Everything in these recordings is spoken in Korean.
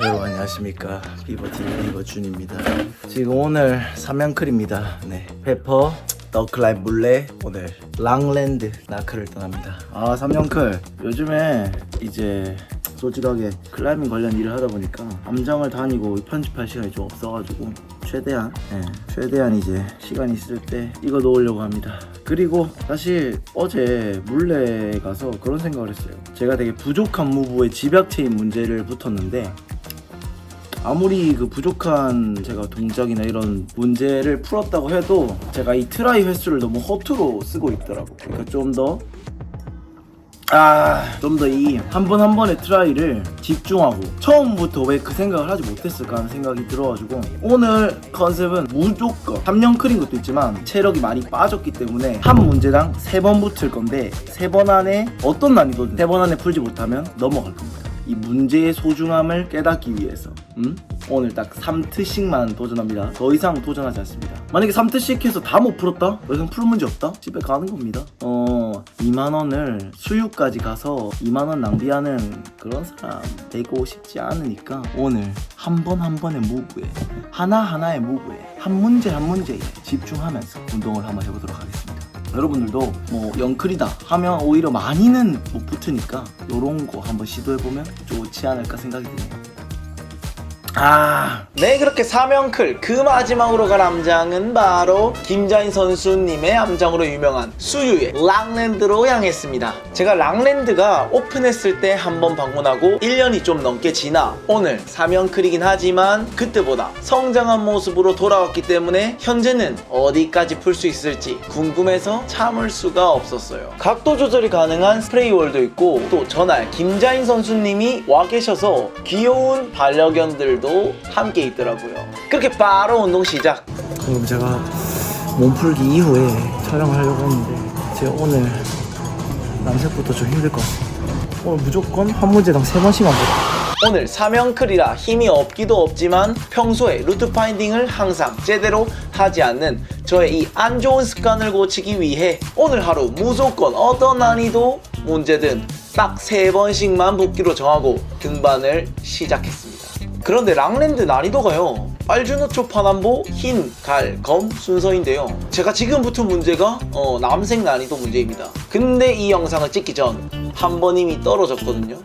여러분 안녕하십니까, 비버TV 비버준입니다. 지금 오늘 삼양클입니다. 네, 페퍼, 더클라임 물레, 오늘 랑랜드 나클을 떠납니다. 아, 삼양클 요즘에 이제 솔직하게 클라이밍 관련 일을 하다 보니까 암장을 다니고 편집할 시간이 좀 없어가지고 최대한 이제 시간이 있을 때 이거 놓으려고 합니다. 그리고 사실 어제 물레 가서 그런 생각을 했어요. 제가 되게 부족한 무브에 집약체인 문제를 붙었는데, 아무리 그 부족한 제가 동작이나 이런 문제를 풀었다고 해도 제가 이 트라이 횟수를 너무 허투루 쓰고 있더라고. 그러니까 좀 더 이 한 번 한 번의 트라이를 집중하고 처음부터 왜 그 생각을 하지 못했을까 하는 생각이 들어가지고, 오늘 컨셉은 무조건 3년 클인 것도 있지만 체력이 많이 빠졌기 때문에 한 문제당 3번 붙을 건데, 3번 안에 어떤 난이도든 3번 안에 풀지 못하면 넘어갈 겁니다. 이 문제의 소중함을 깨닫기 위해서 오늘 딱 3트씩만 도전합니다. 더 이상 도전하지 않습니다. 만약에 3트씩 해서 다 못 풀었다? 더 이상 풀 문제 없다? 집에 가는 겁니다. 2만원을 수유까지 가서 2만원 낭비하는 그런 사람 되고 싶지 않으니까, 오늘 한 번 한 번의 무브에, 하나하나의 무브에, 한 문제 한 문제에 집중하면서 운동을 한번 해보도록 하겠습니다. 여러분들도 뭐 영클이다 하면 오히려 많이는 못 붙으니까 요런 거 한번 시도해보면 좋지 않을까 생각이 드네요. 네, 그렇게 3연클 그 마지막으로 갈 암장은 바로 김자인 선수님의 암장으로 유명한 수유의 랑랜드로 향했습니다. 제가 랑랜드가 오픈했을 때 한번 방문하고 1년이 좀 넘게 지나 오늘 3연클이긴 하지만 그때보다 성장한 모습으로 돌아왔기 때문에 현재는 어디까지 풀 수 있을지 궁금해서 참을 수가 없었어요. 각도 조절이 가능한 스프레이월도 있고, 또 전날 김자인 선수님이 와 계셔서 귀여운 반려견들 함께 있더라고요. 그렇게 바로 운동 시작. 그럼 제가 몸풀기 이후에 촬영을 하려고 했는데, 제가 오늘 남색부터 좀 힘들 것 같습니다. 오늘 무조건 한 문제당 3번씩만 보자. 오늘 3연클이라 힘이 없기도 없지만 평소에 루트 파인딩을 항상 제대로 하지 않는 저의 이 안 좋은 습관을 고치기 위해 오늘 하루 무조건 어떤 난이도 문제든 딱 3번씩만 붙기로 정하고 등반을 시작했습니다. 그런데 랑랜드 난이도가요, 빨주노초 파남보 흰, 갈, 검 순서인데요, 제가 지금 붙은 문제가 남색 난이도 문제입니다. 근데 이 영상을 찍기 전 한 번 이미 떨어졌거든요.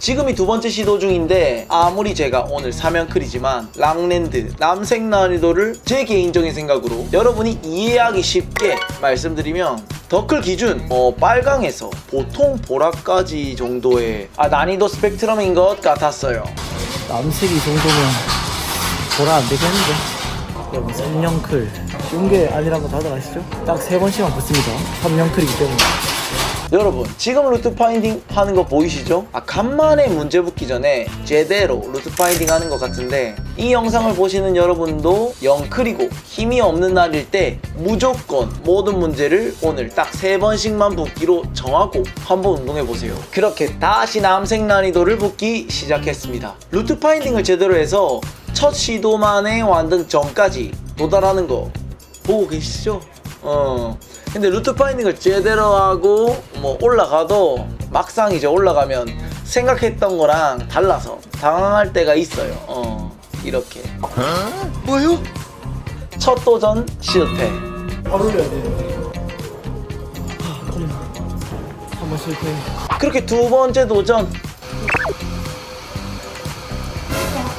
지금이 2번째 시도 중인데, 아무리 제가 오늘 3연클이지만 랑랜드 남색 난이도를 제 개인적인 생각으로 여러분이 이해하기 쉽게 말씀드리면, 더클 기준 빨강에서 보통 보라까지 정도의 난이도 스펙트럼인 것 같았어요. 남색이 이 정도면 보라 안 되겠는데? 여러분, 3연클 쉬운 게 아니란 거 다들 아시죠? 딱 3번씩만 붙습니다. 3연클이기 때문에. 여러분, 지금 루트 파인딩 하는 거 보이시죠? 간만에 문제 붙기 전에 제대로 루트 파인딩 하는 것 같은데, 이 영상을 보시는 여러분도 영클이고 힘이 없는 날일 때 무조건 모든 문제를 오늘 딱 3번씩만 붙기로 정하고 한번 운동해보세요. 그렇게 다시 남색 난이도를 붙기 시작했습니다. 루트 파인딩을 제대로 해서 첫 시도만의 완등 전까지 도달하는 거 보고 계시죠? 근데 루트 파인딩을 제대로 하고 올라가도 막상 이제 올라가면 생각했던 거랑 달라서 당황할 때가 있어요. 이렇게. 뭐요? 첫 도전 실패. 바로 올려야 돼. 한번 실패. 그렇게 2번째 도전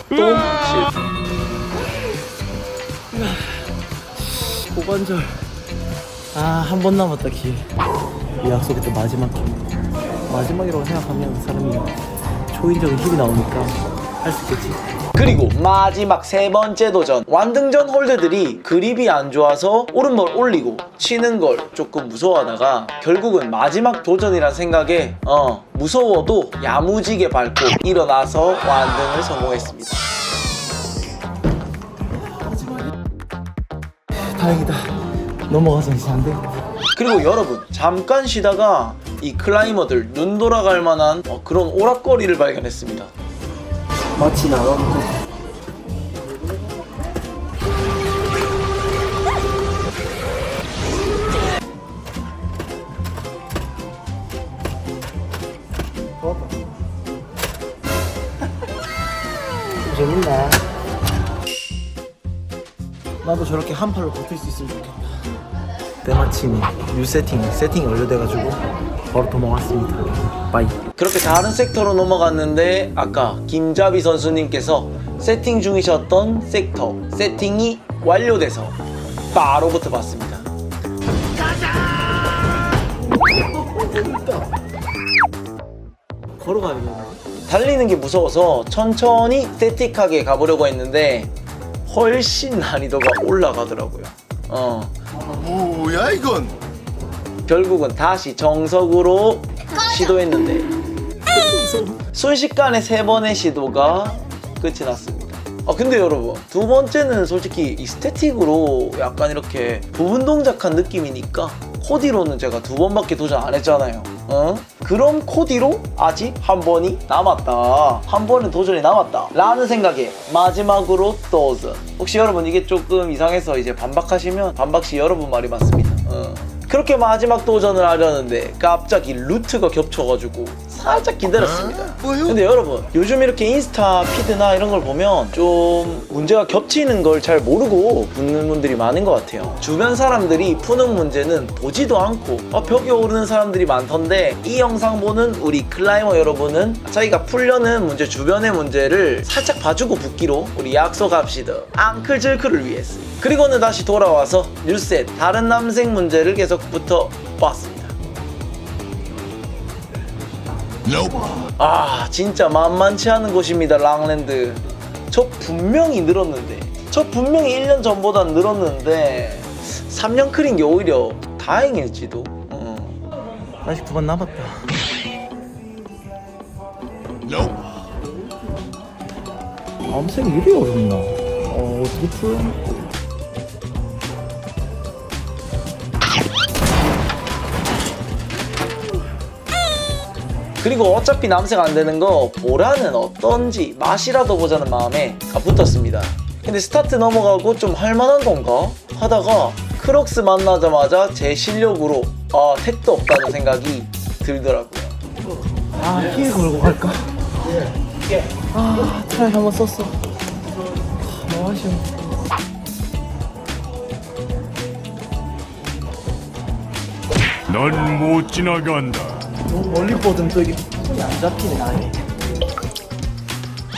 또 실패. 고관절. 한 번 남았다 기회. 이 약속이 또 마지막이라고 생각하면 사람이 초인적인 힘이 나오니까 할 수 있겠지. 그리고 마지막 3번째 도전. 완등전 홀드들이 그립이 안 좋아서 오른발 올리고 치는 걸 조금 무서워하다가 결국은 마지막 도전이란 생각에 무서워도 야무지게 밟고 일어나서 완등을 성공했습니다. 다행이다. 넘어가서 이제 안 되겠다. 그리고 여러분, 잠깐 쉬다가 이 클라이머들 눈 돌아갈 만한 그런 오락거리를 발견했습니다. 마치 나가는 재밌네. 나도 저렇게 한 팔로 버틸 수 있으면 좋겠다. 때마침 뉴 세팅이 완료돼가지고 바로 도망왔습니다. 빠이. 그렇게 다른 섹터로 넘어갔는데 아까 김자비 선수님께서 세팅 중이셨던 섹터 세팅이 완료돼서 바로 붙어봤습니다. 걸어가야겠네. 달리는 게 무서워서 천천히 스태틱하게 가보려고 했는데 훨씬 난이도가 올라가더라고요. 뭐야 이건? 결국은 다시 정석으로 시도했는데 순식간에 3번의 시도가 끝이 났습니다. 근데 여러분, 두 번째는 솔직히 이 스태틱으로 약간 이렇게 부분 동작한 느낌이니까 코디로는 제가 2번밖에 도전 안 했잖아요. 그럼 코디로 아직 한 번이 남았다, 한 번의 도전이 남았다 라는 생각에 마지막으로 도전. 혹시 여러분 이게 조금 이상해서 이제 반박하시면 반박시 여러분 말이 맞습니다. 그렇게 마지막 도전을 하려는데 갑자기 루트가 겹쳐가지고 살짝 기다렸습니다. 근데 여러분, 요즘 이렇게 인스타 피드나 이런 걸 보면 좀 문제가 겹치는 걸 잘 모르고 붙는 분들이 많은 것 같아요. 주변 사람들이 푸는 문제는 보지도 않고 벽에 오르는 사람들이 많던데, 이 영상 보는 우리 클라이머 여러분은 자기가 풀려는 문제, 주변의 문제를 살짝 봐주고 붙기로 우리 약속합시다. 앙클 질크를 위해서. 그리고는 다시 돌아와서 뉴셋 다른 남색 문제를 계속 붙어봤습니다. 진짜 만만치 않은 곳입니다. 랑랜드. 저 분명히 늘었는데, 저 분명히 1년 전보다 늘었는데 3년 클인 게 오히려 다행일지도. 아직 2번 남았다. 암색이 이리 어렵나? 어떻게 풀어? 그리고 어차피 남색 안 되는 거 보라는 어떤지 맛이라도 보자는 마음에 붙었습니다. 근데 스타트 넘어가고 좀 할만한 건가 하다가 크록스 만나자마자 제 실력으로 택도 없다는 생각이 들더라고요. 힐 걸고 갈까? 트라이 한번 썼어. 너무 아쉬워. 넌 못 지나간다. 너무 멀리 뻗으면 또 이게 손이 안 잡히네, 나에게.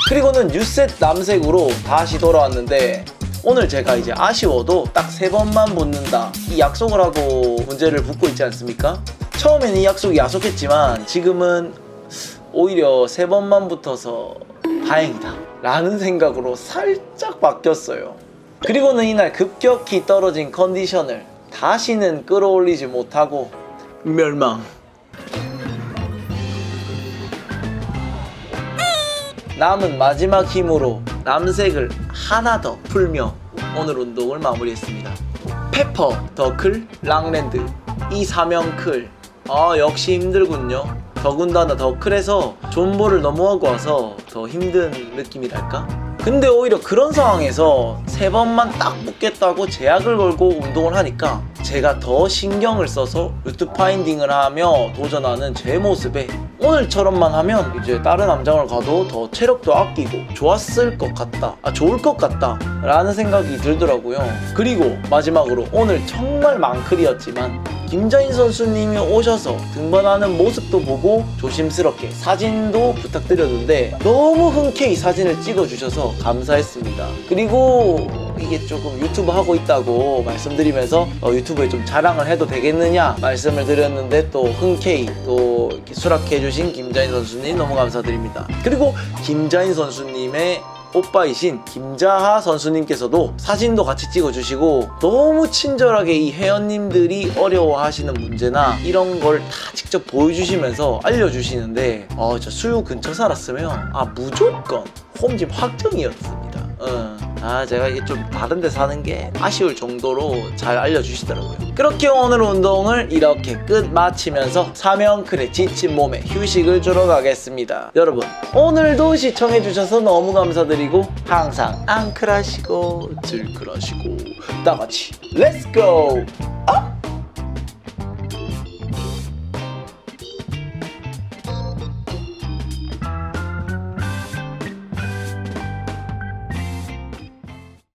그리고는 뉴셋 남색으로 다시 돌아왔는데, 오늘 제가 이제 아쉬워도 딱 3번만 붙는다 이 약속을 하고 문제를 붙고 있지 않습니까? 처음에는 이 약속이 야속했지만 지금은 오히려 3번만 붙어서 다행이다 라는 생각으로 살짝 바뀌었어요. 그리고는 이날 급격히 떨어진 컨디션을 다시는 끌어올리지 못하고 멸망. 남은 마지막 힘으로 남색을 하나 더 풀며 오늘 운동을 마무리했습니다. 페퍼, 더클, 랑랜드 이 3형 클. 역시 힘들군요. 더군다나 더클에서 존버를 넘어가고 와서 더 힘든 느낌이랄까? 근데 오히려 그런 상황에서 3번만 딱 붙겠다고 제약을 걸고 운동을 하니까 제가 더 신경을 써서 루트 파인딩을 하며 도전하는 제 모습에 오늘처럼만 하면 이제 다른 암장을 가도 더 체력도 아끼고 좋았을 것 같다, 좋을 것 같다 라는 생각이 들더라고요. 그리고 마지막으로 오늘 정말 망클이었지만 김자인 선수님이 오셔서 등반하는 모습도 보고 조심스럽게 사진도 부탁드렸는데 너무 흔쾌히 사진을 찍어주셔서 감사했습니다. 그리고 이게 조금 유튜브 하고 있다고 말씀드리면서 유튜브에 좀 자랑을 해도 되겠느냐 말씀을 드렸는데 또 흔쾌히 또 이렇게 수락해주신 김자인 선수님 너무 감사드립니다. 그리고 김자인 선수님의 오빠이신 김자하 선수님께서도 사진도 같이 찍어주시고 너무 친절하게 이 회원님들이 어려워하시는 문제나 이런 걸 다 직접 보여주시면서 알려주시는데 저 수유 근처 살았으면 무조건 홈집 확정이었습니다. 제가 이게 좀 다른 데 사는 게 아쉬울 정도로 잘 알려주시더라고요. 그렇게 오늘 운동을 이렇게 끝 마치면서 3형클에 지친 몸에 휴식을 주러 가겠습니다. 여러분, 오늘도 시청해주셔서 너무 감사드리고 항상 앙클하시고 질클하시고 다같이 렛츠고!